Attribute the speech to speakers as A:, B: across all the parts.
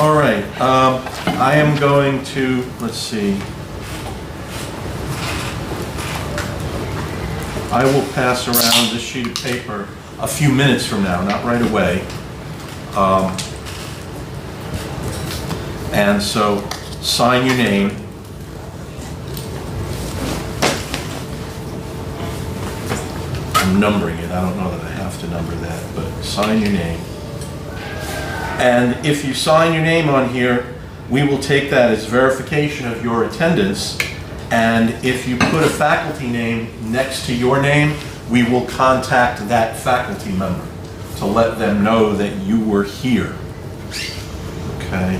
A: All right, I am going to, let's see. I will pass around this sheet of paper a few minutes from now, not right away. And so sign your name. I'm numbering it. I don't know that I have to number that, but sign your name. And if you sign your name on here, we will take that as verification of your attendance. And if you put a faculty name next to your name, we will contact that faculty member to let them know that you were here. Okay.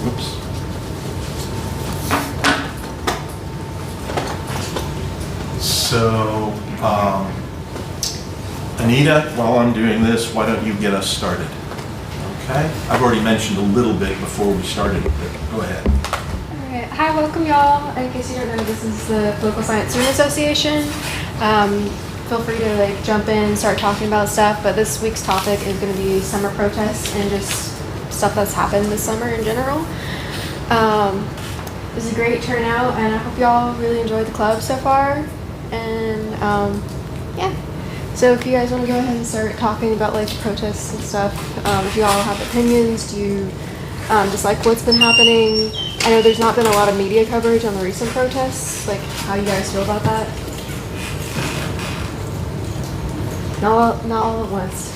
A: Oops. So, Anita, while I'm doing this, why don't you get us started? Okay? I've already mentioned a little bit before we started, but go ahead.
B: All right. Hi, welcome y'all. In case you don't know, this is the Political Science Student Association. Feel free to jump in, start talking about stuff, but this week's topic is going to be summer protests and just stuff that's happened this summer in general. It was a great turnout, and I hope y'all really enjoyed the club so far. And yeah. So if you guys want to go ahead and start talking about the protests and stuff, if you all have opinions, do you dislike what's been happening? I know there's not been a lot of media coverage on the recent protests. How you guys feel about that? Not all at once.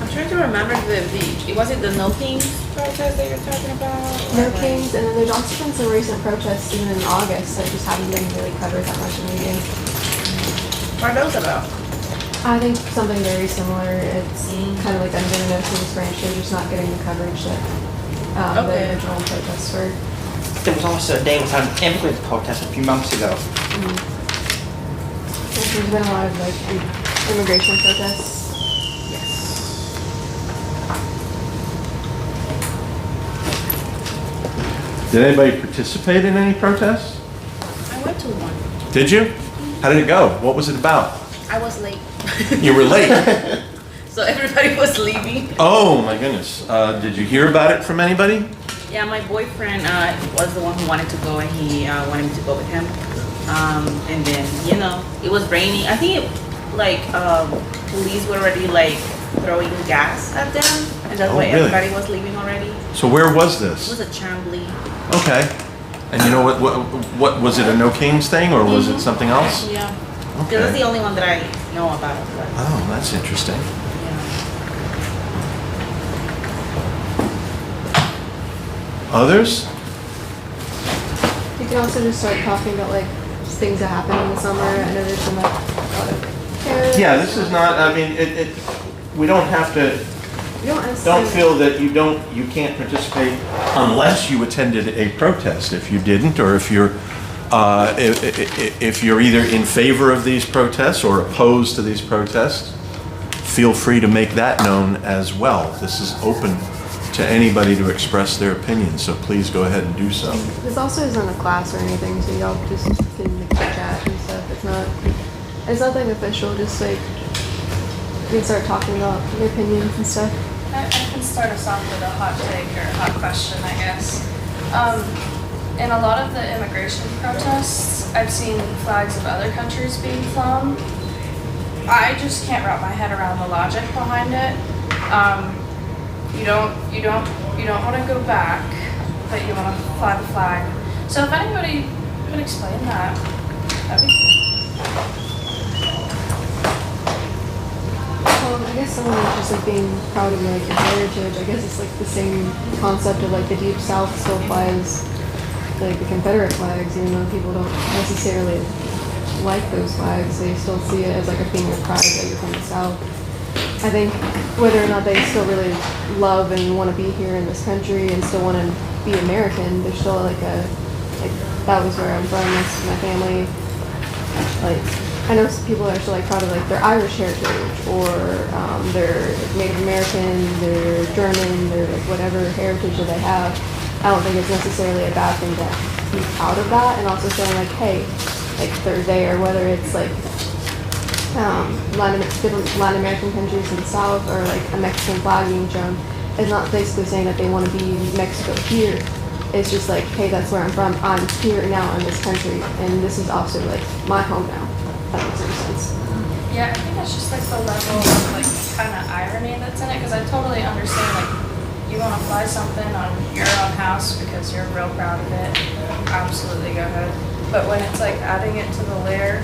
C: I'm trying to remember it wasn't the No Kings protest that you're talking about?
B: No Kings, and then there's also been some recent protests even in August that just haven't been really covered that much in media.
C: What are those about?
B: I think something very similar. It's kind of like under the No Kings branch. They're just not getting the coverage that the original protests were.
D: There was also a day with an immigrant protest a few months ago.
B: There's been a lot of immigration protests.
A: Did anybody participate in any protests?
C: I went to one.
A: Did you? How did it go? What was it about?
C: I was late.
A: You were late.
C: So everybody was leaving.
A: Oh my goodness. Did you hear about it from anybody?
C: Yeah, my boyfriend was the one who wanted to go, and he wanted me to go with him. And then, it was raining. I think police were already throwing gas at them, and that's why
A: really?
C: everybody was leaving already.
A: So where was
C: It
A: this?
C: was a Chambly.
A: Okay. And you know what was it a No Kings thing or was it something else?
C: Yeah.
A: Okay.
C: That's the only one that I know about. But,
A: Oh, that's interesting.
C: yeah.
A: Others?
B: You can also just start talking about just things that happened in the summer. I know there's been a lot of terrorists.
A: Yeah, this is not, I mean, we don't have to,
B: You
A: don't feel that you can't participate unless you attended a protest. If you didn't, or if you're either in favor of these protests or opposed to these protests, feel free to make that known as well. This is open to anybody to express their opinion, so please go ahead and do so.
B: This also isn't a class or anything, so y'all just can chat and stuff. It's nothing official. Just you can start talking about your opinions and stuff.
E: I can start us off with a hot take or a hot question, I guess. In a lot of the immigration protests, I've seen flags of other countries being flown. I just can't wrap my head around the logic behind it. You don't want to go back, but you want to fly the flag. So if anybody could explain that, that'd be cool.
B: Well, I guess someone is just being proud of your heritage. I guess it's the same concept of the Deep South still flies the Confederate flags, even though people don't necessarily like those flags. They still see it as a thing of pride that you're from the South. I think whether or not they still really love and want to be here in this country and still want to be American, there's still that was where I'm from, that's my family. I know some people are still proud of their Irish heritage or their Native American, their German, their whatever heritage that they have. I don't think it's necessarily a bad thing to be proud of that, and also saying like, hey, like Thursday, or whether it's like different Latin American countries in the South, or like a Mexican flag being shown, is not basically saying that they want to be Mexico here. It's just like, hey, that's where I'm from. I'm here now in this country, and this is also like my home now. That makes any sense.
E: Yeah, I think it's just like the level of like kind of irony that's in it, because I totally understand like you want to fly something on your own house because you're real proud of it. Absolutely, go ahead. But when it's like adding it to the layer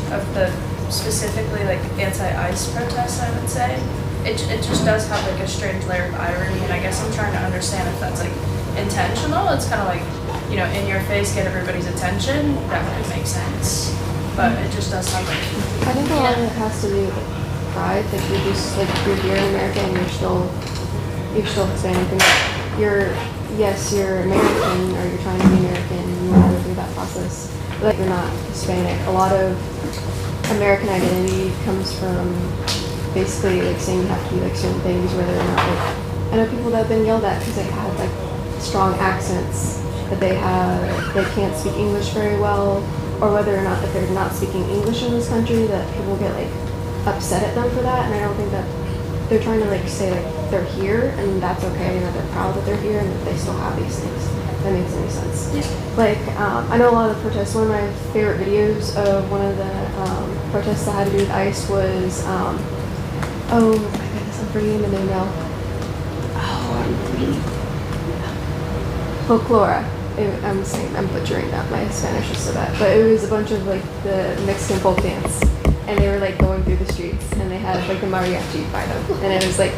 E: of the specifically like anti-ICE protests, I would say it just does have like a strange layer of irony, and I guess I'm trying to understand if that's like intentional. It's kind of like, you know, in your face, get everybody's attention. That might make sense, but it just does sound like.
B: I think a lot of it has to do with pride. Like you're here in America, and you're still Hispanic, and you're American, or you're trying to be American, and you want to go through that process. But like, you're not Hispanic. A lot of American identity comes from basically like saying you have to do like certain things, whether or not like, I know people that have been yelled at because they had like strong accents, that they can't speak English very well, or whether or not if they're not speaking English in this country, that people get like upset at them for that. And I don't think that they're trying to like say like they're here and that's okay, and that they're proud that they're here and that they still have these things. If that makes any sense.
E: Yeah.
B: Like I know a lot of the protests. One of my favorite videos of one of the protests that had to do with ICE was oh my goodness, I'm forgetting the name now. Folklora. I'm butchering that. My Spanish is so bad. But it was a bunch of like the Mexican folk dance, and they were like going through the streets, and they had like the mariachi by them, and it was like,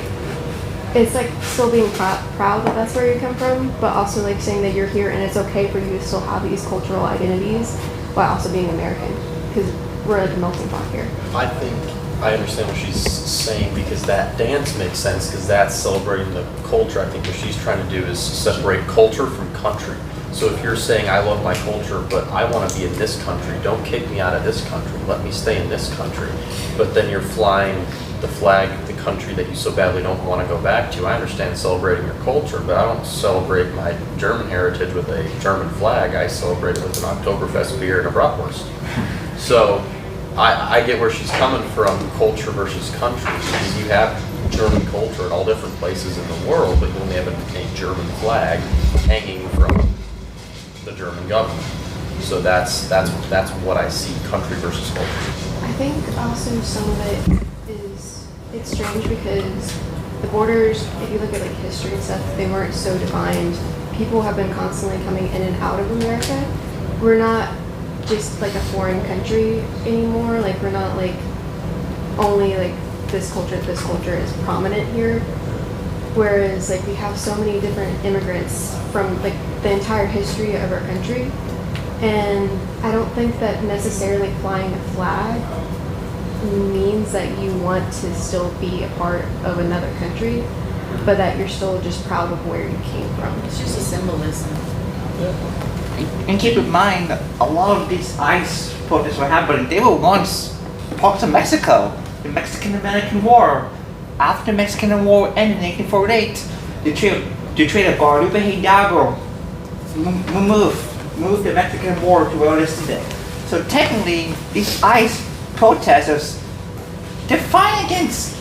B: it's like still being proud that that's where you come from, but also like saying that you're here and it's okay for you to still have these cultural identities while also being American, because we're like a melting pot here.
F: I think I understand what she's saying, because that dance makes sense, because that's celebrating the culture. I think what she's trying to do is separate culture from country. So if you're saying, I love my culture, but I want to be in this country, don't kick me out of this country, let me stay in this country. But then you're flying the flag of the country that you so badly don't want to go back to. I understand celebrating your culture, but I don't celebrate my German heritage with a German flag. I celebrate it with an Oktoberfest beer and a bratwurst. So I get where she's coming from, culture versus country. Because you have German culture in all different places in the world, but you only have a German flag hanging from the German government. So that's what I see, country versus culture.
B: I think also some of it is, it's strange because the borders, if you look at like history and stuff, they weren't so defined. People have been constantly coming in and out of America. We're not just like a foreign country anymore. Like we're not like only like this culture is prominent here. Whereas like we have so many different immigrants from like the entire history of our country. And I don't think that necessarily flying a flag means that you want to still be a part of another country, but that you're still just proud of where you came from.
C: It's just a symbolism.
D: And keep in mind that a lot of these ICE protests were happening, they were once parts of Mexico. The Mexican-American War. After the Mexican War ended in 1948, the trade of Guadalupe Hidalgo moved the Mexican War to where it is today. So technically, these ICE protesters, they're fighting against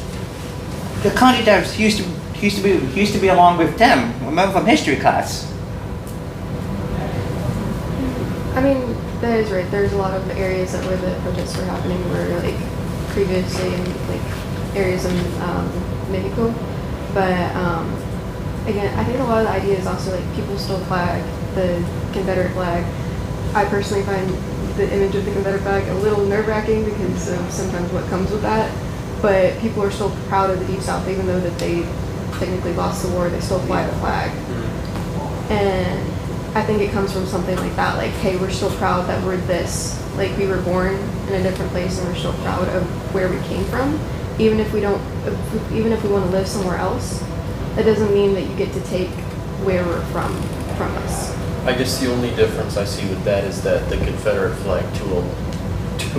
D: the country that used to be along with them. Remember from history class.
B: I mean, that is right. There's a lot of areas that where the protests were happening were like previously in like areas in Mexico. But again, I think a lot of the idea is also like people still flag the Confederate flag. I personally find the image of the Confederate flag a little nerve-wracking because of sometimes what comes with that. But people are still proud of the Deep South, even though that they technically lost the war. They still fly the flag, and I think it comes from something like that. Like, hey, we're still proud that we're this. Like, we were born in a different place, and we're still proud of where we came from, even if we don't. Even if we want to live somewhere else, that doesn't mean that you get to take where we're from us.
F: I guess the only difference I see with that is that the Confederate flag to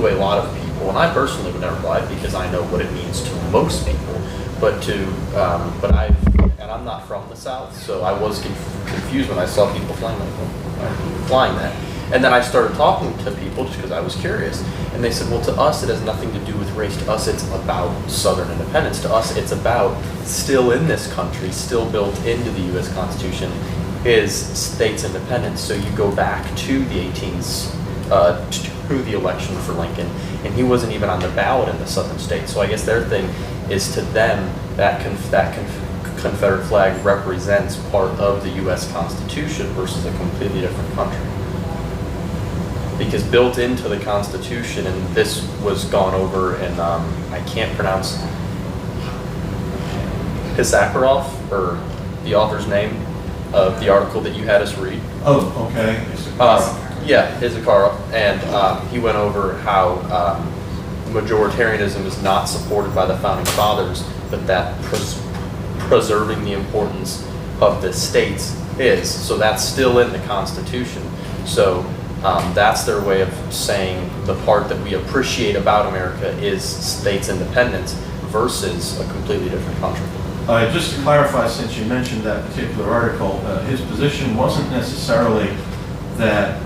F: a lot of people, and I personally would never fly it because I know what it means to most people, but and I'm not from the South, so I was confused when I saw people flying that. And then I started talking to people just because I was curious. And they said, well, to us, it has nothing to do with race. To us, it's about Southern independence. To us, it's about still in this country, still built into the U.S. Constitution, is states' independence. So you go back to the 18s, to the election for Lincoln, and he wasn't even on the ballot in the Southern states. So I guess their thing is, to them, that Confederate flag represents part of the U.S. Constitution versus a completely different country. Because built into the Constitution, and this was gone over in, I can't pronounce Pisarov, or the author's name of the article that you had us read.
A: Oh, okay.
F: Yeah, Issacharoff, and he went over how majoritarianism is not supported by the Founding Fathers, but that preserving the importance of the states is. So that's still in the Constitution. So that's their way of saying the part that we appreciate about America is states' independence versus a completely different country.
A: Just to clarify, since you mentioned that particular article, his position wasn't necessarily that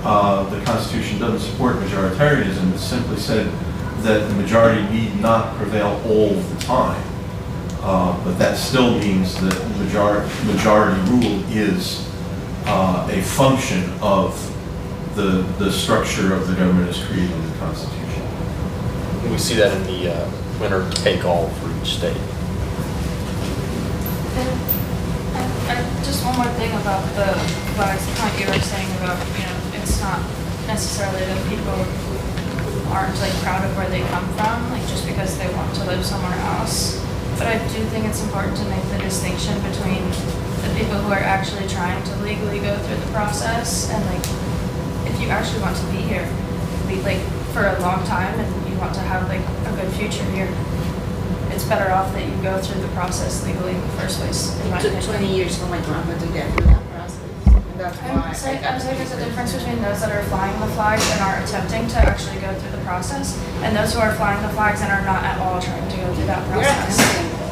A: the Constitution doesn't support majoritarianism. It simply said that the majority need not prevail all the time. But that still means that majority rule is a function of the structure of the government as created in the Constitution.
F: And we see that in the winner take all for each state.
E: And just one more thing about the flags, the point you were saying about, it's not necessarily that people aren't like proud of where they come from, like just because they want to live somewhere else. But I do think it's important to make the distinction between the people who are actually trying to legally go through the process and like, if you actually want to be here, be like for a long time and you want to have like a good future here, it's better off that you go through the process legally in the first place. In my
C: It took
E: opinion.
C: 20 years for my grandma to get through that process. And that's why
E: I'm saying there's a difference between those that are flying the flags and are attempting to actually go through the process, and those who are flying the flags and are not at all trying to go through that
C: we're
E: process.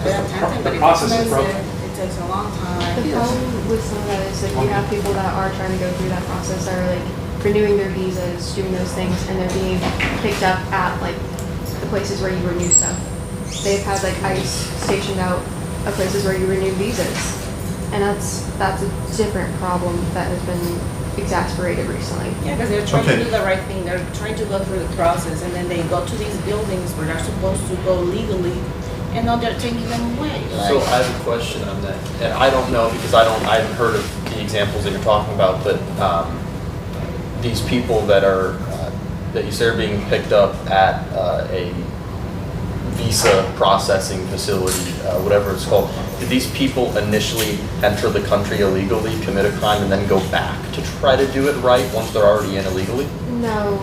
C: attempting, but
G: The
C: it's
G: process is
C: expensive. It takes a long time.
B: The problem with some of that is like you have people that are trying to go through that process that are like renewing their visas, doing those things, and they're being picked up at like the places where you renew stuff. They've had like ICE stationed out at places where you renew visas, and that's a different problem that has been exasperated recently.
C: Yeah, because they're trying
A: Okay.
C: to do the right thing. They're trying to go through the process, and then they go to these buildings where they're supposed to go legally, and now they're taking them away.
F: So I have a question on that, and I don't know because I haven't heard of the examples that you're talking about, but these people that are that you say are being picked up at a visa processing facility, whatever it's called. Did these people initially enter the country illegally, commit a crime, and then go back to try to do it right once they're already in illegally?
B: No,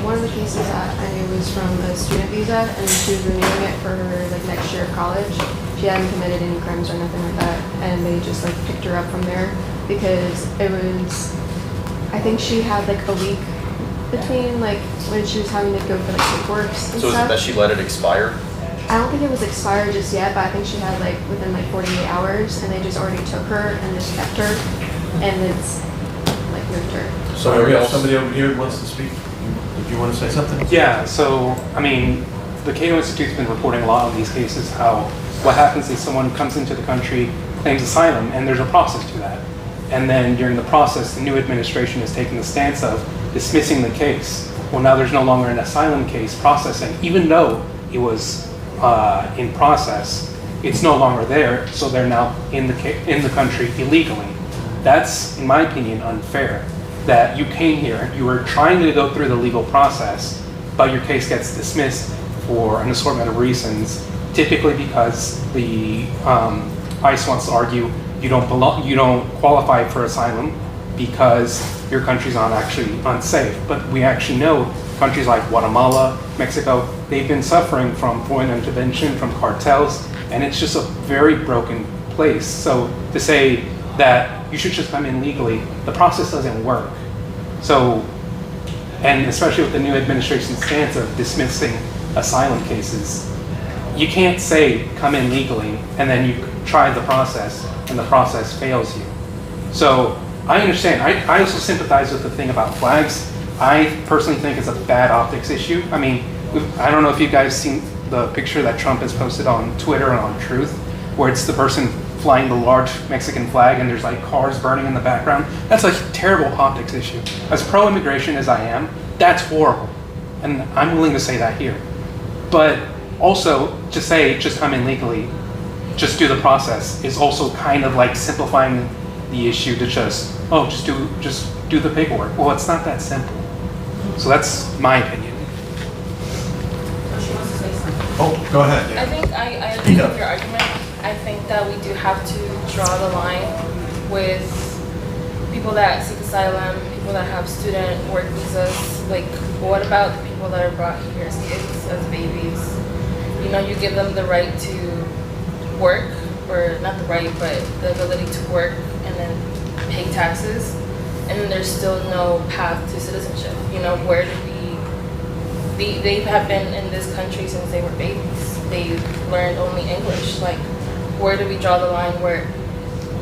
B: one of the cases that I knew was from a student visa, and she was renewing it for her like next year of college. She hadn't committed any crimes or nothing like that, and they just like picked her up from there because it was, I think she had like a week between like when she was having to go for like paperwork and
F: So is it
B: stuff.
F: that she let it expire?
B: I don't think it was expired just yet, but I think she had like within like 48 hours, and they just already took her and just kept her, and it's like moved her.
A: So we have somebody over here who wants to speak. Did you want to say something?
G: Yeah, so, I mean, the Cato Institute's been reporting a lot on these cases, how what happens is someone comes into the country, claims asylum, and there's a process to that. And then during the process, the new administration has taken the stance of dismissing the case. Well, now there's no longer an asylum case processing, even though it was in process, it's no longer there, so they're now in the country illegally. That's, in my opinion, unfair. That you came here, you were trying to go through the legal process, but your case gets dismissed for an assortment of reasons, typically because the ICE wants to argue you don't qualify for asylum because your country's not actually unsafe. But we actually know countries like Guatemala, Mexico, they've been suffering from foreign intervention, from cartels, and it's just a very broken place. So to say that you should just come in legally, the process doesn't work. So, and especially with the new administration's stance of dismissing asylum cases, you can't say come in legally and then you try the process and the process fails you. So I understand. I also sympathize with the thing about flags. I personally think it's a bad optics issue. I mean, I don't know if you guys seen the picture that Trump has posted on Twitter and on Truth, where it's the person flying the large Mexican flag and there's like cars burning in the background. That's a terrible optics issue. As pro-immigration as I am, that's horrible. And I'm willing to say that here. But also, to say just come in legally, just do the process, is also kind of like simplifying the issue to just do the paperwork. Well, it's not that simple. So that's my opinion.
A: Oh, go ahead.
E: I think I agree with your argument. I think that we do have to draw the line with people that seek asylum, people that have student work visas. Like, what about the people that are brought here as kids, as babies? You know, you give them the right to work, or not the right, but the ability to work and then pay taxes, and then there's still no path to citizenship. You know, where do they have been in this country since they were babies. They've learned only English. Like, where do we draw the line where,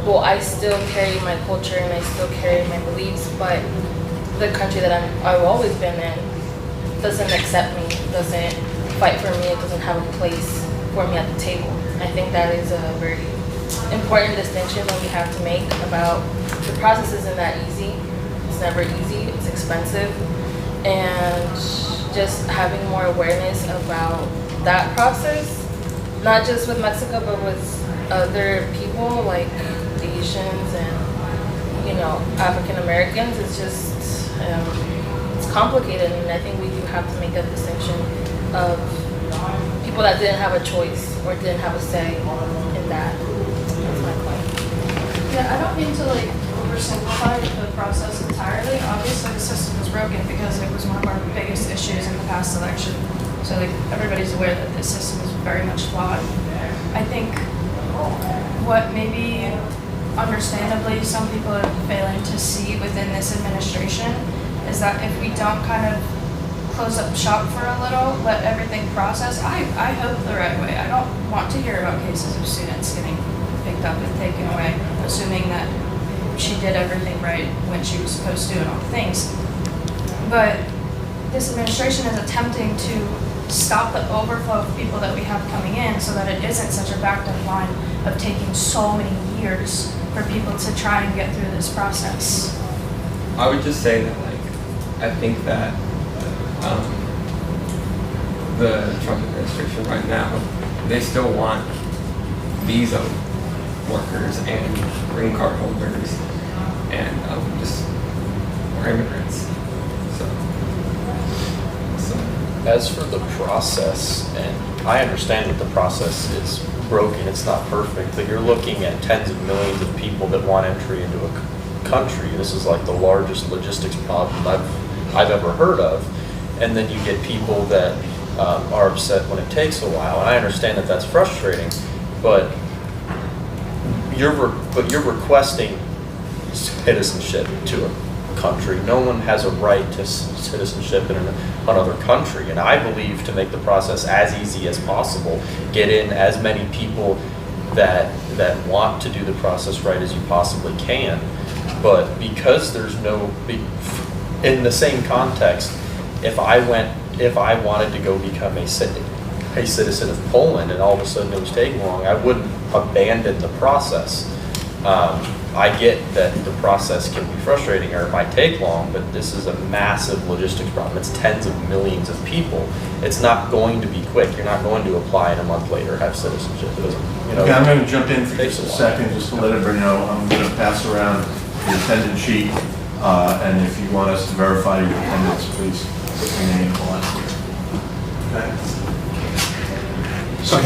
E: well, I still carry my culture and I still carry my beliefs, but the country that I've always been in doesn't accept me, doesn't fight for me, it doesn't have a place for me at the table. I think that is a very important distinction that we have to make about the process isn't that easy. It's never easy, it's expensive, and just having more awareness about that process, not just with Mexico, but with other people like Asians and, you know, African Americans. It's just, it's complicated, and I think we do have to make that distinction of people that didn't have a choice or didn't have a say in that. That's my point. Yeah, I don't mean to like oversimplify the process entirely. Obviously, the system is broken because it was one of our biggest issues in the past election. So like everybody's aware that this system is very much flawed. I think what maybe understandably some people are failing to see within this administration is that if we don't kind of close up shop for a little, let everything process, I hope the right way. I don't want to hear about cases of students getting picked up and taken away, assuming that she did everything right when she was supposed to and all the things. But this administration is attempting to stop the overflow of people that we have coming in so that it isn't such a backed up line of taking so many years for people to try and get through this process.
H: I would just say that, like, I think that the Trump administration right now, they still want visa workers and green card holders and just more immigrants. So.
F: As for the process, and I understand that the process is broken, it's not perfect, but you're looking at tens of millions of people that want entry into a country. This is like the largest logistics problem I've ever heard of. And then you get people that are upset when it takes a while. And I understand that that's frustrating, but you're requesting citizenship to a country. No one has a right to citizenship in another country. And I believe to make the process as easy as possible, get in as many people that want to do the process right as you possibly can. But because there's no, in the same context, if I wanted to go become a citizen of Poland and all of a sudden it was taking long, I wouldn't abandon the process. I get that the process can be frustrating or it might take long, but this is a massive logistics problem. It's tens of millions of people. It's not going to be quick. You're not going to apply and a month later have citizenship. It doesn't, you know.
A: Okay, I'm going to jump in for
F: takes
A: just a
F: a while.
A: second, just to let everybody know. I'm going to pass around the attendance sheet, and if you want us to verify your attendance, please put your name on here. Okay?
G: So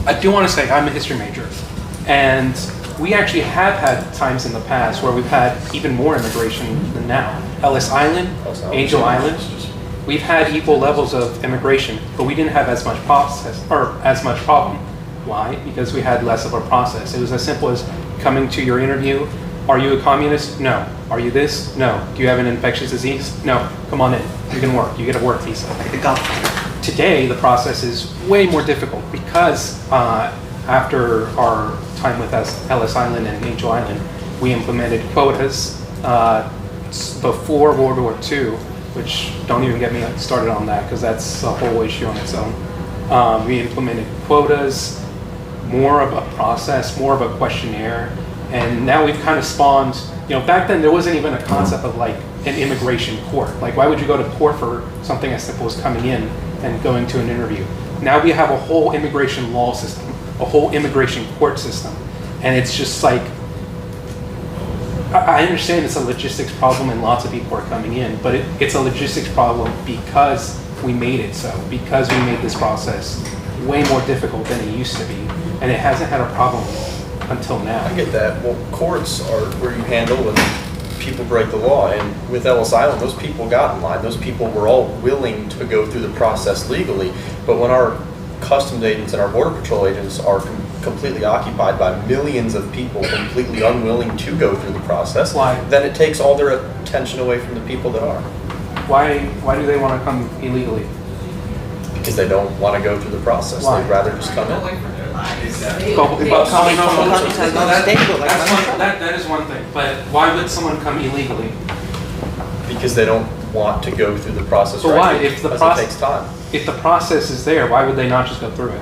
G: I do want to say I'm a history major, and we actually have had times in the past where we've had even more immigration than now. Ellis Island, Angel Island, we've had equal levels of immigration, but we didn't have as much process or as much problem. Why? Because we had less of a process. It was as simple as coming to your interview. Are you a communist? No. Are you this? No. Do you have an infectious disease? No. Come on in. You can work. You get a work visa. Today, the process is way more difficult because after our time with us, Ellis Island and Angel Island, we implemented quotas before World War II, which don't even get me started on that because that's a whole issue on its own. We implemented quotas, more of a process, more of a questionnaire, and now we've kind of spawned, back then there wasn't even a concept of like an immigration court. Like, why would you go to court for something as simple as coming in and going to an interview? Now we have a whole immigration law system, a whole immigration court system, and it's just like, I understand it's a logistics problem and lots of people are coming in, but it's a logistics problem because we made it so, because we made this process way more difficult than it used to be, and it hasn't had a problem until now.
F: I get that. Well, courts are where you handle when people break the law, and with Ellis Island, those people got in line. Those people were all willing to go through the process legally, but when our customs agents and our border patrol agents are completely occupied by millions of people completely unwilling to go through the process,
G: Why?
F: then it takes all their attention away from the people that are.
G: Why do they want to come illegally?
F: Because they don't want to go through the process.
G: Why?
F: They'd rather just come in.
G: But coming from
D: countries has no stable, like
G: that is one thing, but why would someone come illegally?
F: Because they don't want to go through the process.
G: But why?
F: right?
G: If the
F: Because
G: process-
F: it takes time.
G: If the process is there, why would they not just go through it?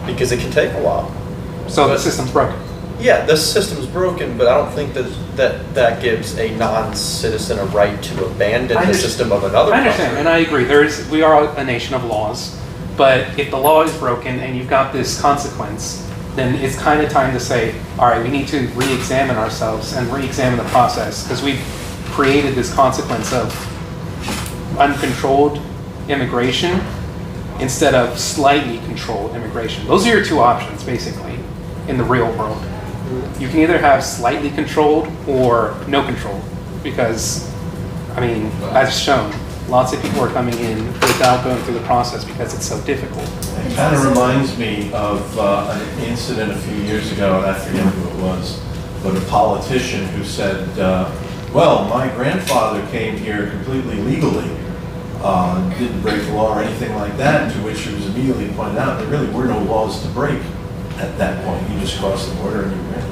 F: Because it can take a while.
G: So the system's broken.
F: Yeah, the system's broken, but I don't think that gives a non-citizen a right to abandon the system of another
G: I understand,
F: country.
G: and I agree. We are a nation of laws, but if the law is broken and you've got this consequence, then it's kind of time to say, all right, we need to re-examine ourselves and re-examine the process, because we've created this consequence of uncontrolled immigration instead of slightly controlled immigration. Those are your two options, basically, in the real world. You can either have slightly controlled or no control, because, I mean, as shown, lots of people are coming in without going through the process because it's so difficult.
A: It kind of reminds me of an incident a few years ago, and I forget who it was, but a politician who said, well, my grandfather came here completely legally, didn't break the law or anything like that, to which it was immediately pointed out there really were no laws to break at that point. You just crossed the border and you ran.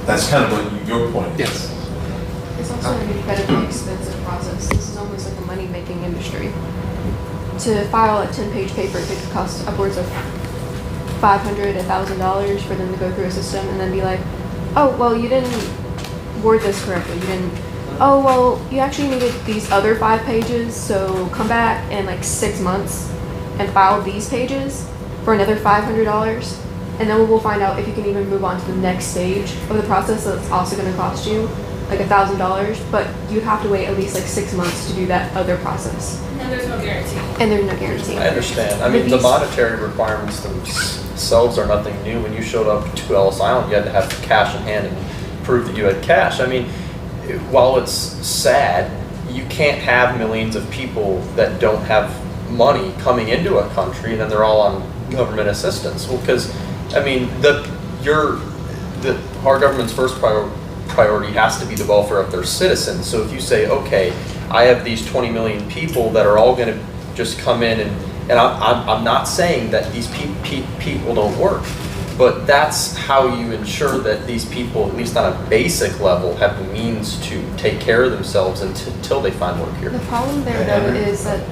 A: That's kind of what your point is.
G: Yes.
B: It's also an incredibly expensive process. This is almost like a money-making industry. To file a 10-page paper, it could cost upwards of $500, $1,000 for them to go through a system and then be like, oh, well, you didn't word this correctly. You didn't. Oh, well, you actually needed these other 5 pages, so come back in like 6 months and file these pages for another $500, and then we'll find out if you can even move on to the next stage of the process. That's also going to cost you like $1,000, but you have to wait at least like 6 months to do that other process.
E: And there's no guarantee.
B: And there's no guarantee.
F: I understand. I mean, the monetary requirements themselves are nothing new. When you showed up to Ellis Island, you had to have cash in hand and prove that you had cash. I mean, while it's sad, you can't have millions of people that don't have money coming into a country and then they're all on government assistance. Well, because, I mean, our government's first priority has to be the welfare of their citizens. So if you say, okay, I have these 20 million people that are all going to just come in, and I'm not saying that these people don't work, but that's how you ensure that these people, at least on a basic level, have the means to take care of themselves until they find work here.
B: The problem there, though, is that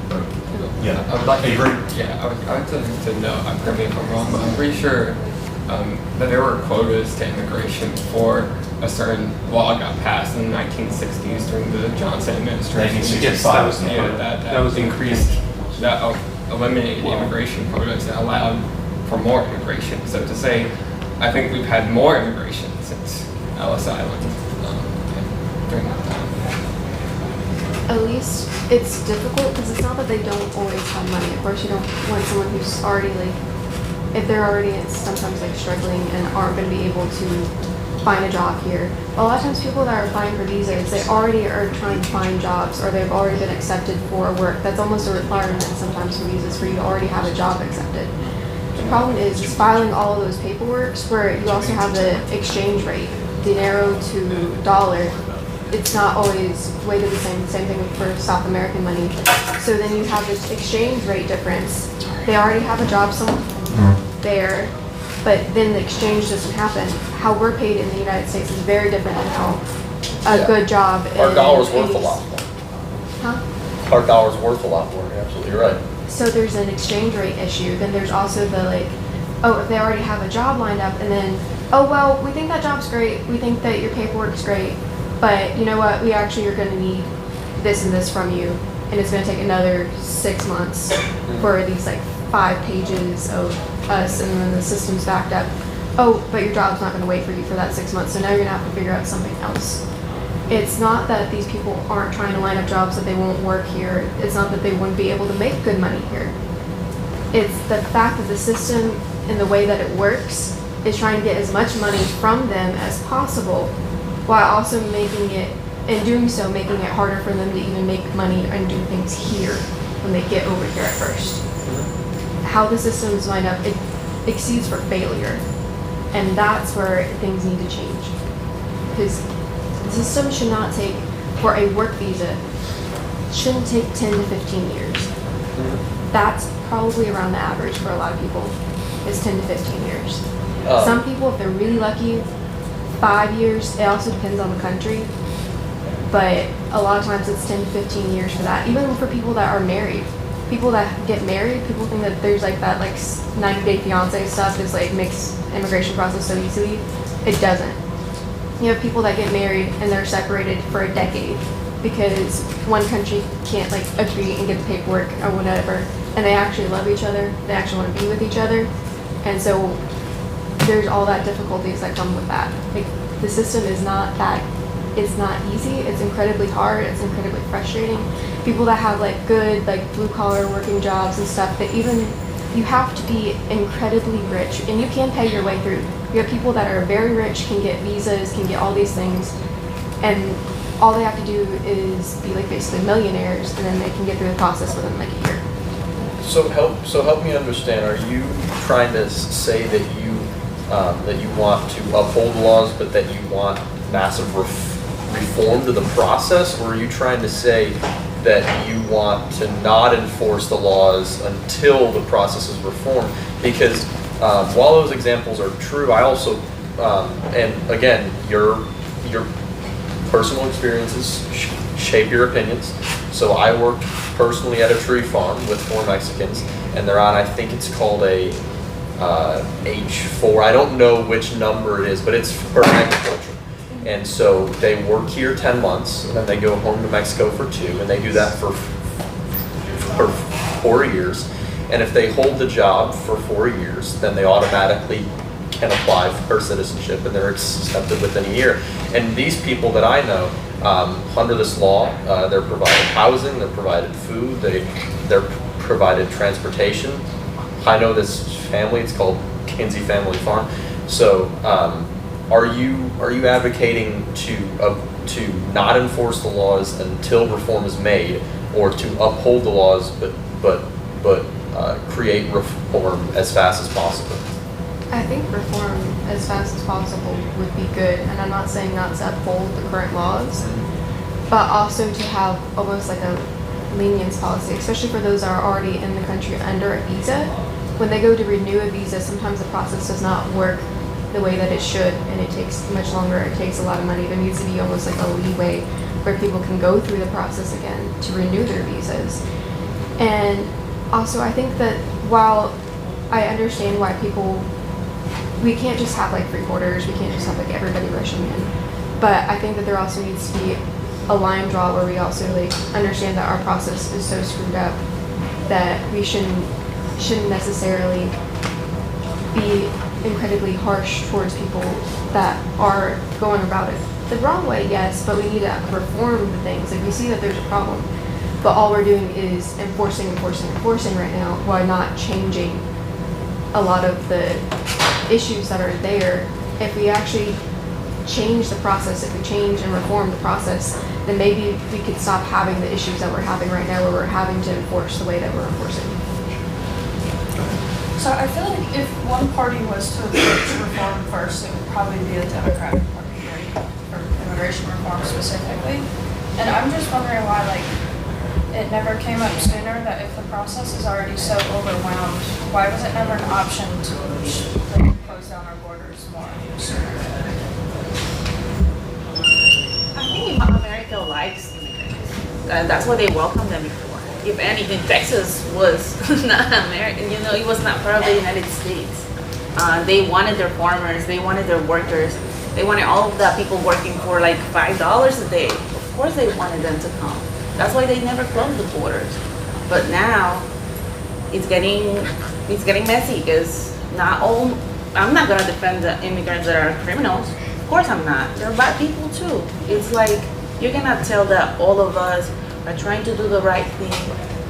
A: Yeah.
H: I would like
A: Avery?
H: I would like to know, correct me if I'm wrong, but I'm pretty sure that there were quotas to immigration before a certain law got passed in the 1960s during the Johnson administration.
A: 1965.
H: That was increased, that eliminated immigration quotas that allowed for more immigration. So to say, I think we've had more immigration since Ellis Island during that time.
B: at least it's difficult because it's not that they don't always have money. Of course, you don't want someone who's already like, if they're already sometimes like struggling and aren't going to be able to find a job here. A lot of times people that are applying for visas, they already are trying to find jobs or they've already been accepted for work. That's almost a requirement sometimes for visas for you to already have a job accepted. The problem is filing all of those paperworks where you also have the exchange rate, dinero to dollar. It's not always weighted the same thing for South American money. So then you have this exchange rate difference. They already have a job somewhere there. but then the exchange doesn't happen. How we're paid in the United States is very different than how a
F: Yeah.
B: good job
F: Our
B: in
F: dollar's worth a
B: these-
F: lot more.
B: Huh?
F: Our dollar's worth a lot more, you're absolutely right.
B: So there's an exchange rate issue. Then there's also the like, oh, if they already have a job lined up, and then, oh well, we think that job's great. We think that your paperwork's great, but you know what? We actually are going to need this and this from you, and it's going to take another 6 months for these like 5 pages of us, and then the system's backed up. Oh, but your job's not going to wait for you for that 6 months, so now you're going to have to figure out something else. It's not that these people aren't trying to line up jobs that they won't work here. It's not that they wouldn't be able to make good money here. It's the fact that the system and the way that it works is trying to get as much money from them as possible, while also making it, in doing so, making it harder for them to even make money and do things here when they get over here at first. How the system's lined up, it exceeds for failure. And that's where things need to change. Because the system should not take, for a work visa, shouldn't take 10 to 15 years. That's probably around the average for a lot of people, is 10 to 15 years. Some people, if they're really lucky, 5 years. It also depends on the country. But a lot of times it's 10 to 15 years for that. Even for people that are married. People that get married, people think that there's like that like 90-day fiance stuff is like makes immigration process so easily. It doesn't. You have people that get married and they're separated for a decade because one country can't like agree and get the paperwork or whatever, and they actually love each other. They actually want to be with each other, and so there's all that difficulties that come with that. Like the system is not that. It's not easy. It's incredibly hard. It's incredibly frustrating. People that have like good like blue collar working jobs and stuff, that even you have to be incredibly rich, and you can pay your way through. You have people that are very rich, can get visas, can get all these things, and all they have to do is be like basically millionaires, and then they can get through the process within like a year.
F: So help me understand. Are you trying to say that you want to uphold laws, but that you want massive reform to the process, or are you trying to say that you want to not enforce the laws until the process is reformed? Because while those examples are true, I also, and again, your personal experiences shape your opinions. So I worked personally at a tree farm with 4 Mexicans, and they're on, I think it's called a H4. I don't know which number it is, but it's for agriculture. And so they work here 10 months, and then they go home to Mexico for 2, and they do that for 4 years. And if they hold the job for 4 years, then they automatically can apply for citizenship, and they're accepted within a year. And these people that I know, under this law, they're provided housing, they're provided food, they're provided transportation. I know this family, it's called Kinsey Family Farm. So are you advocating to not enforce the laws until reform is made, or to uphold the laws but create reform as fast as possible?
B: I think reform as fast as possible would be good, and I'm not saying not to uphold the current laws, but also to have almost like a lenience policy, especially for those that are already in the country under a visa. When they go to renew a visa, sometimes the process does not work the way that it should, and it takes much longer. It takes a lot of money. There needs to be almost like a leeway where people can go through the process again to renew their visas. And also, I think that while I understand why we can't just have like free borders, we can't just have like everybody rushing in, but I think that there also needs to be a line draw where we also like understand that our process is so screwed up that we shouldn't necessarily be incredibly harsh towards people that are going about it the wrong way, yes, but we need to reform the things. Like we see that there's a problem, but all we're doing is enforcing right now while not changing a lot of the issues that are there. If we actually change the process, if we change and reform the process, then maybe we could stop having the issues that we're having right now where we're having to enforce the way that we're enforcing.
E: So I feel like if one party was to approach reform first, it would probably be the Democratic Party, right? For immigration reform specifically. And I'm just wondering why, like, it never came up sooner, that if the process is already so overwhelmed, why was it never an option to approach close down our borders more.
C: I think America likes immigrants, and that's why they welcome them before. If anything, Texas was not American. It was not part of the United States. They wanted their farmers, they wanted their workers, they wanted all of the people working for like $5 a day. Of course, they wanted them to come. That's why they never closed the borders. But now it's getting messy because not all. I'm not gonna defend the immigrants that are criminals. Of course I'm not. They're bad people too. It's like you cannot tell that all of us are trying to do the right thing.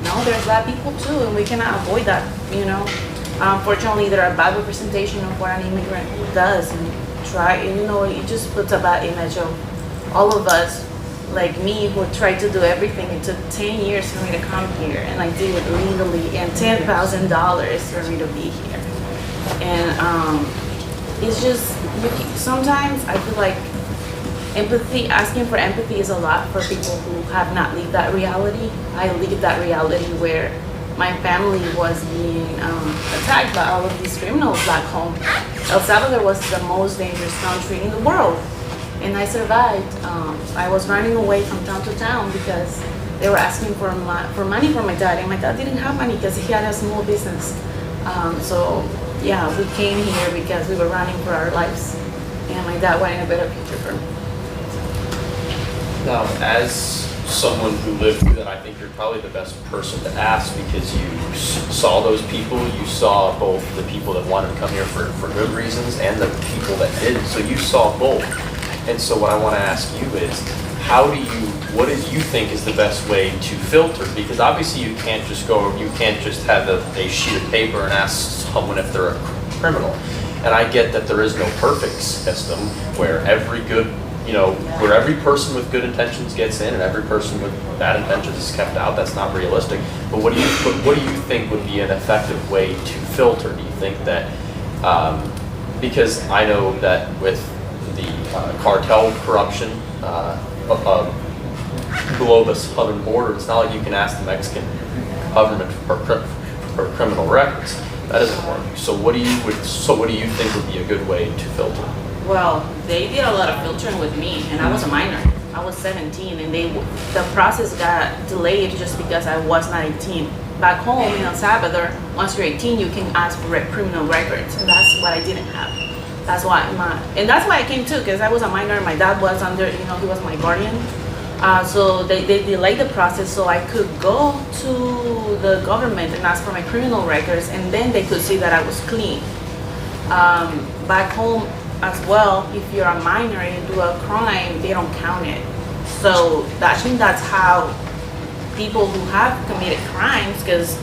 C: No, there's bad people too, and we cannot avoid that. Unfortunately, there are bad representation of what an immigrant does, and it just puts a bad image of all of us. Like me, who tried to do everything. It took 10 years for me to come here, and I did it legally, and $10,000 for me to be here. And it's just, sometimes I feel like asking for empathy is a lot for people who have not lived that reality. I lived that reality where my family was being attacked by all of these criminals back home. El Salvador was the most dangerous country in the world. And I survived. I was running away from town to town because they were asking for money from my dad, and my dad didn't have money because he had a small business. So yeah, we came here because we were running for our lives, and my dad wanted a better future for me.
F: Now, as someone who lived through that, I think you're probably the best person to ask because you saw those people. You saw both the people that wanted to come here for good reasons and the people that didn't. So you saw both. And so what I want to ask you is, what do you think is the best way to filter? Because obviously you can't just have a sheet of paper and ask someone if they're a criminal. And I get that there is no perfect system where every person with good intentions gets in and every person with bad intentions is kept out. That's not realistic. But what do you think would be an effective way to filter? Do you think that, because I know that with the cartel corruption below the southern border, it's not like you can ask the Mexican government for criminal records. That doesn't work. So what do you think would be a good way to filter?
C: Well, they did a lot of filtering with me, and I was a minor. I was 17, and the process got delayed just because I was not 18. Back home in El Salvador, once you're 18, you can ask for criminal records, and that's what I didn't have. That's why I came too, because I was a minor. My dad was he was my guardian. So they delayed the process so I could go to the government and ask for my criminal records, and then they could see that I was clean. Back home as well, if you're a minor and you do a crime, they don't count it. So I think that's how people who have committed crimes, because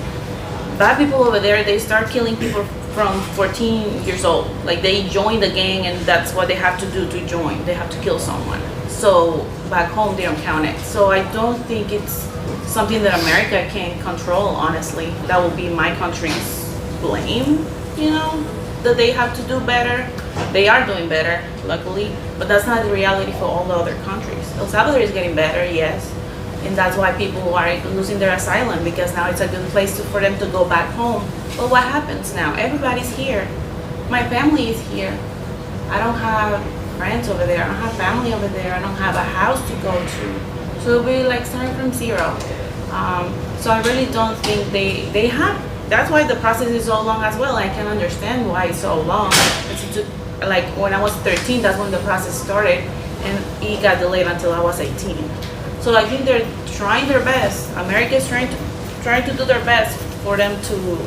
C: bad people over there, they start killing people from 14 years old. Like they join the gang and that's what they have to do to join. They have to kill someone. So back home they don't count it. So I don't think it's something that America can control, honestly. That will be my country's blame, that they have to do better. They are doing better, luckily, but that's not the reality for all the other countries. El Salvador is getting better, yes. And that's why people are losing their asylum, because now it's a good place for them to go back home. But what happens now? Everybody's here. My family is here. I don't have friends over there. I don't have family over there. I don't have a house to go to. So it'll be like starting from zero. So I really don't think they have. That's why the process is so long as well. I can understand why it's so long. Like when I was 13, that's when the process started, and it got delayed until I was 18. So I think they're trying their best. America is trying to do their best for them to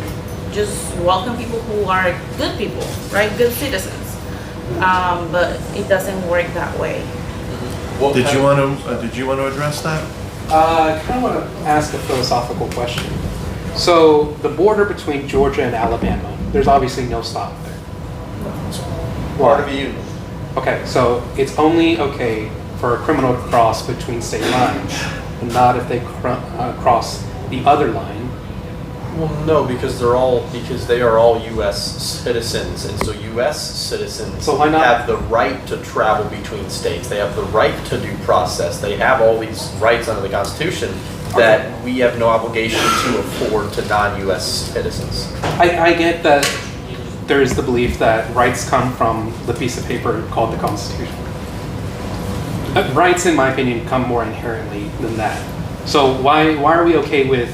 C: just welcome people who are good people, right? Good citizens. But it doesn't work that way.
A: Did you want to address that?
G: I kind of want to ask a philosophical question. So the border between Georgia and Alabama, there's obviously no stop there.
F: Part of the union.
G: Okay, so it's only okay for a criminal to cross between state lines, and not if they cross the other line.
F: Well, no, because they are all U.S. citizens, and so U.S. citizens
G: So why not?
F: have the right to travel between states. They have the right to due process. They have all these rights under the Constitution that we have no obligation to afford to non-U.S. citizens.
G: I get that there is the belief that rights come from the piece of paper called the Constitution. Rights, in my opinion, come more inherently than that. So why are we okay with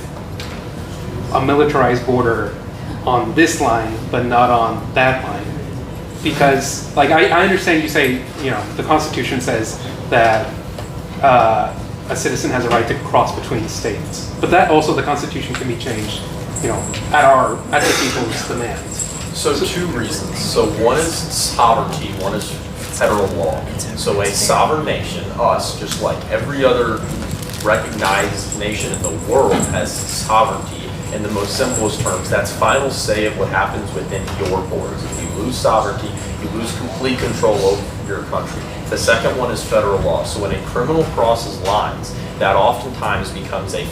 G: a militarized border on this line, but not on that line? Because, like, I understand you say, you know, the Constitution says that a citizen has a right to cross between states, but that also, the Constitution can be changed, you know, at the people's demands.
F: So two reasons. So one is sovereignty, one is federal law. So a sovereign nation, us, just like every other recognized nation in the world, has sovereignty. In the most simplest terms, that's final say of what happens within your borders. If you lose sovereignty, you lose complete control over your country. The second one is federal law. So when a criminal crosses lines, that oftentimes becomes a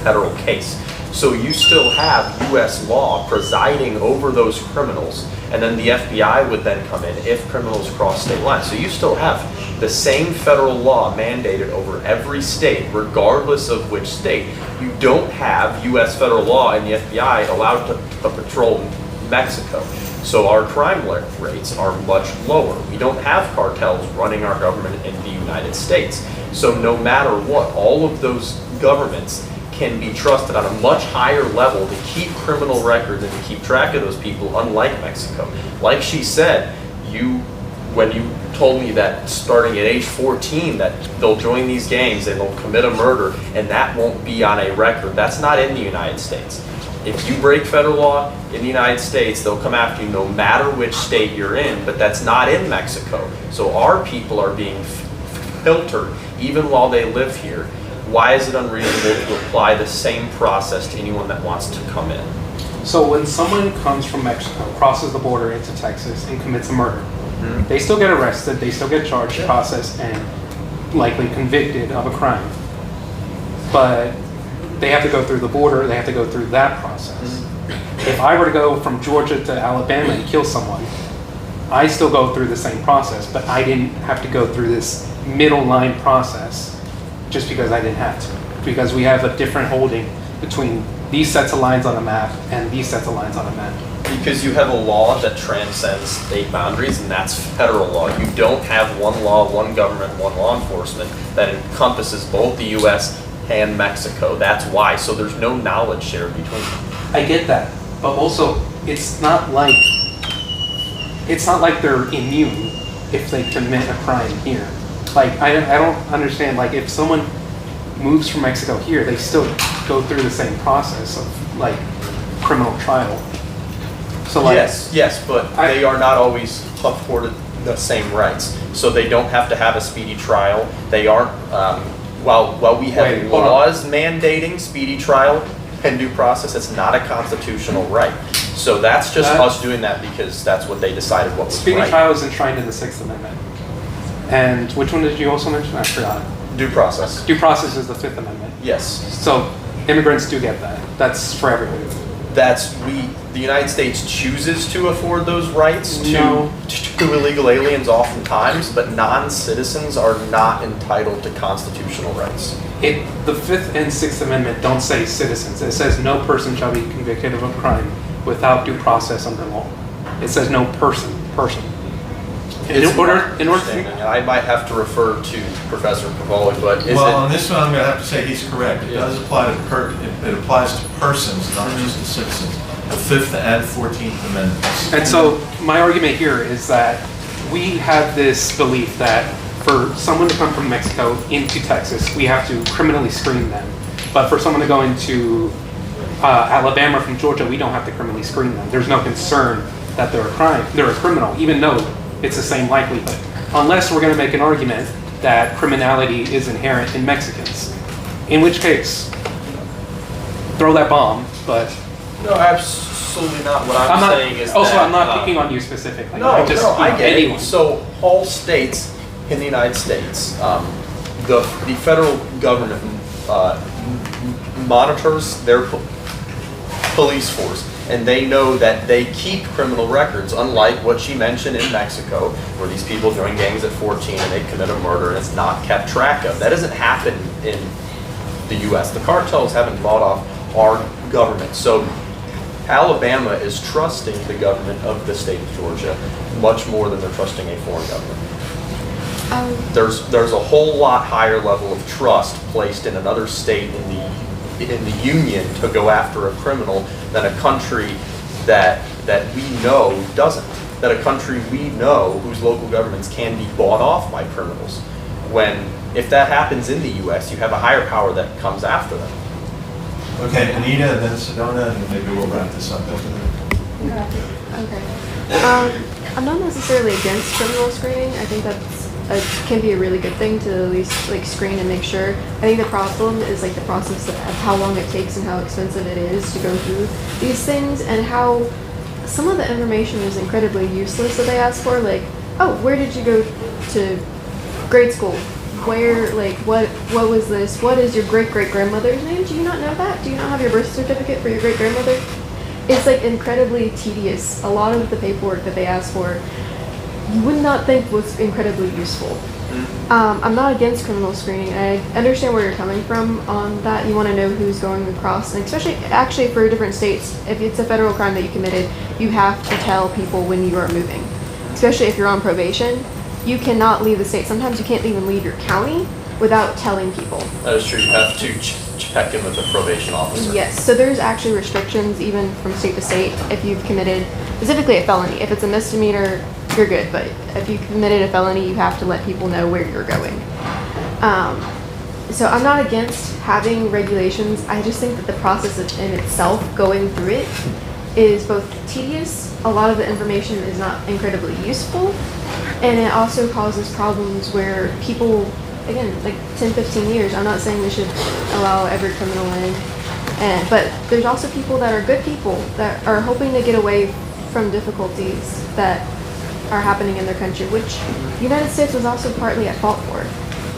F: federal case. So you still have U.S. law presiding over those criminals, and then the FBI would then come in if criminals cross state lines. So you still have the same federal law mandated over every state, regardless of which state. You don't have U.S. federal law and the FBI allowed to patrol Mexico. So our crime rates are much lower. We don't have cartels running our government in the United States. So no matter what, all of those governments can be trusted on a much higher level to keep criminal records and to keep track of those people, unlike Mexico. Like she said, when you told me that starting at age 14 that they'll join these gangs and they'll commit a murder and that won't be on a record, that's not in the United States. If you break federal law in the United States, they'll come after you no matter which state you're in, but that's not in Mexico. So our people are being filtered even while they live here. Why is it unreasonable to apply the same process to anyone that wants to come in?
G: So when someone comes from Mexico, crosses the border into Texas, and commits a murder, they still get arrested, they still get charged, processed, and likely convicted of a crime. But they have to go through the border, they have to go through that process. If I were to go from Georgia to Alabama and kill someone, I still go through the same process, but I didn't have to go through this middle line process just because I didn't have to. Because we have a different holding between these sets of lines on a map and these sets of lines on a map.
F: Because you have a law that transcends state boundaries, and that's federal law. You don't have one law, one government, one law enforcement that encompasses both the U.S. and Mexico. That's why. So there's no knowledge shared between them.
G: I get that, but also it's not like they're immune if they commit a crime here. Like I don't understand. Like if someone moves from Mexico here, they still go through the same process of like criminal trial. So like
F: Yes, but they are not always afforded the same rights. So they don't have to have a speedy trial. They aren't. While we have laws mandating speedy trial and due process, it's not a constitutional right. So that's just us doing that because that's what they decided what was
G: speedy
F: right.
G: trial is enshrined in the Sixth Amendment. And which one did you also mention? I forgot.
F: Due process.
G: Due process is the Fifth Amendment.
F: Yes.
G: So immigrants do get that. That's for everyone.
F: The United States chooses to afford those rights
G: No.
F: to illegal aliens oftentimes, but non-citizens are not entitled to constitutional rights.
G: The Fifth and Sixth Amendment don't say citizens. It says no person shall be convicted of a crime without due process under law. It says no person. In order to,
F: I might have to refer to Professor Pavoli, but is
A: Well,
F: it?
A: on this one, I'm going to have to say he's correct. It does apply to it applies to persons, not just to citizens. The Fifth and 14th Amendments.
G: and so my argument here is that we have this belief that for someone to come from Mexico into Texas, we have to criminally screen them. But for someone to go into Alabama from Georgia, we don't have to criminally screen them. There's no concern that they're a criminal, even though it's the same likelihood. Unless we're going to make an argument that criminality is inherent in Mexicans. In which case, throw that bomb, but
F: No, absolutely not. What I'm saying is
G: also
F: that,
G: I'm not picking on you specifically.
F: No,
G: I just,
F: I get
G: anyone.
F: it. So all states in the United States, the federal government monitors their police force, and they know that they keep criminal records, unlike what she mentioned in Mexico, where these people join gangs at 14 and they commit a murder and it's not kept track of. That doesn't happen in the U.S. The cartels haven't bought off our government. So Alabama is trusting the government of the state of Georgia much more than they're trusting a foreign government. There's a whole lot higher level of trust placed in another state in the union to go after a criminal than a country that we know doesn't. That a country we know whose local governments can be bought off by criminals. When if that happens in the U.S., you have a higher power that comes after them.
A: Okay, Anita, and then Sedona, and maybe we'll wrap this up after that.
B: Okay. I'm not necessarily against criminal screening. I think can be a really good thing to at least like screen and make sure. I think the problem is like the process of how long it takes and how expensive it is to go through these things, and how some of the information is incredibly useless that they ask for. Like, oh, where did you go to grade school? Where, like, what was this? What is your great-great-grandmother's name? Do you not know that? Do you not have your birth certificate for your great-grandmother? It's, like, incredibly tedious. A lot of the paperwork that they ask for, you would not think was incredibly useful. I'm not against criminal screening. I understand where you're coming from on that. You want to know who's going across, and especially, actually, for different states, if it's a federal crime that you committed, you have to tell people when you are moving, especially if you're on probation. You cannot leave the state. Sometimes you can't even leave your county without telling people.
F: That is true. You have to check in with the probation officer.
B: Yes, so there's actually restrictions even from state to state if you've committed specifically a felony. If it's a misdemeanor, you're good, but if you committed a felony, you have to let people know where you're going. So I'm not against having regulations. I just think that the process in itself, going through it, is both tedious. A lot of the information is not incredibly useful, and it also causes problems where people, again, like 10, 15 years, I'm not saying we should allow every criminal in, but there's also people that are good people that are hoping to get away from difficulties that are happening in their country, which the United States was also partly at fault for.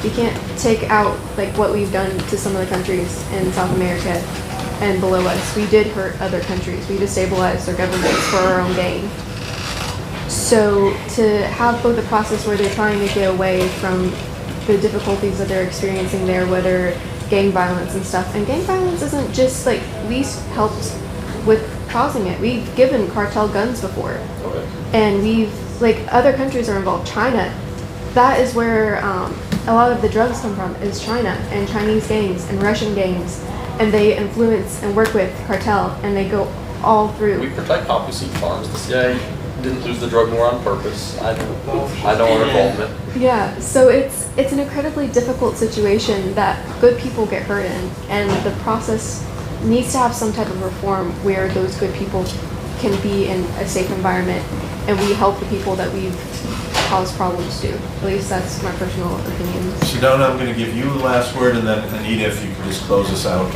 B: You can't take out like what we've done to some of the countries in South America and below us. We did hurt other countries. We destabilized their governments for our own gain. So to have both a process where they're trying to get away from the difficulties that they're experiencing there, whether gang violence and stuff, and gang violence isn't just like, we helped with causing it. We've given cartel guns before.
F: Okay.
B: And we've, like, other countries are involved. China, that is where a lot of the drugs come from, is China, and Chinese gangs and Russian gangs, and they influence and work with cartel, and they go all through.
F: We protect poppy seed farms. The CIA didn't lose the drug war on purpose. I don't want involvement.
B: Yeah, so it's an incredibly difficult situation that good people get hurt in, and the process needs to have some type of reform where those good people can be in a safe environment, and we help the people that we've caused problems to. At least that's my personal opinion.
A: Sedona, I'm going to give you the last word, and then Anita, if you can just close us out.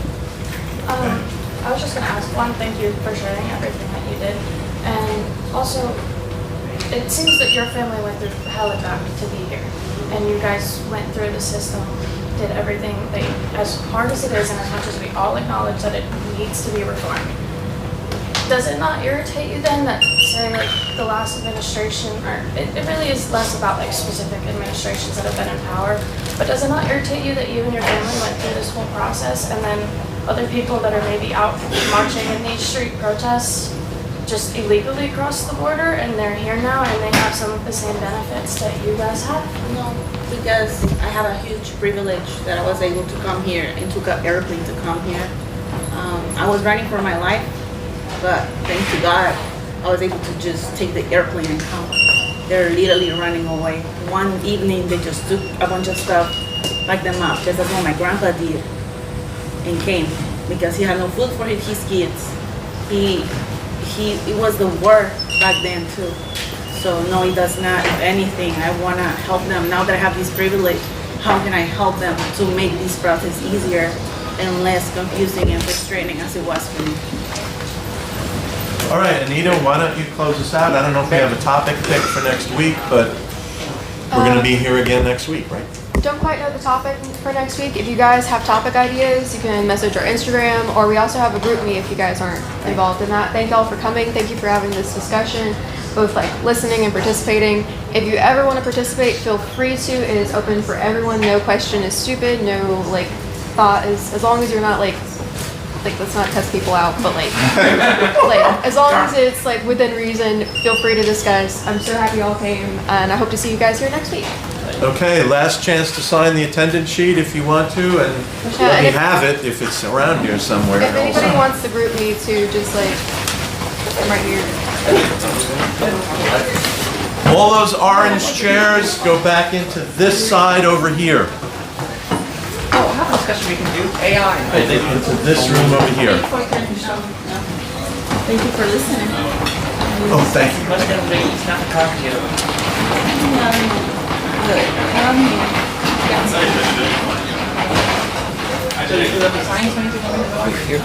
E: I was just going to ask, one, thank you for sharing everything that you did. And also, it seems that your family went through hell and back to be here. And you guys went through the system, did everything that, as hard as it is, and as much as we all acknowledge that it needs to be reformed. Does it not irritate you then that, say, like, the last administration, or it really is less about, like, specific administrations that have been in power, but does it not irritate you that you and your family went through this whole process, and then other people that are maybe out marching in these street protests just illegally crossed the border, and they're here now, and they have some of the same benefits that you guys have?
C: No, because I have a huge privilege that I was able to come here and took an airplane to come here. I was running for my life, but thanks to God, I was able to just take the airplane and come. They're literally running away. One evening, they just took a bunch of stuff, packed them up, just as what my grandpa did, and came because he had no food for his kids. It was the war back then too. So no, it does not. If anything, I want to help them. Now that I have this privilege, how can I help them to make this process easier and less confusing and frustrating as it was for me?
A: All right, Anita, why don't you close us out? I don't know if we have a topic picked for next week, but we're going to be here again next week, right?
B: Don't quite know the topic for next week. If you guys have topic ideas, you can message our Instagram, or we also have a group me if you guys aren't involved in that. Thank y'all for coming. Thank you for having this discussion, both like listening and participating. If you ever want to participate, feel free to. It is open for everyone. No question is stupid. No like thought is, as long as you're not like like, let's not test people out, but like, as long as it's like within reason, feel free to discuss. I'm so happy y'all came, and I hope to see you guys here next week.
A: Okay, last chance to sign the attendance sheet if you want to, and
B: Yeah,
A: let
B: and
A: me
B: if-
A: have it if it's around here somewhere.
B: If anybody
A: also.
B: wants to group me to just like, I'm right here.
A: All those orange chairs go back into this side over here,
D: Oh, how much discussion we can do? AI.
A: into this room over here.
C: Thank you for listening.
A: Oh, thank you.
D: Must have been it's not talk to you.
C: Good.
D: So, do you have the science or anything?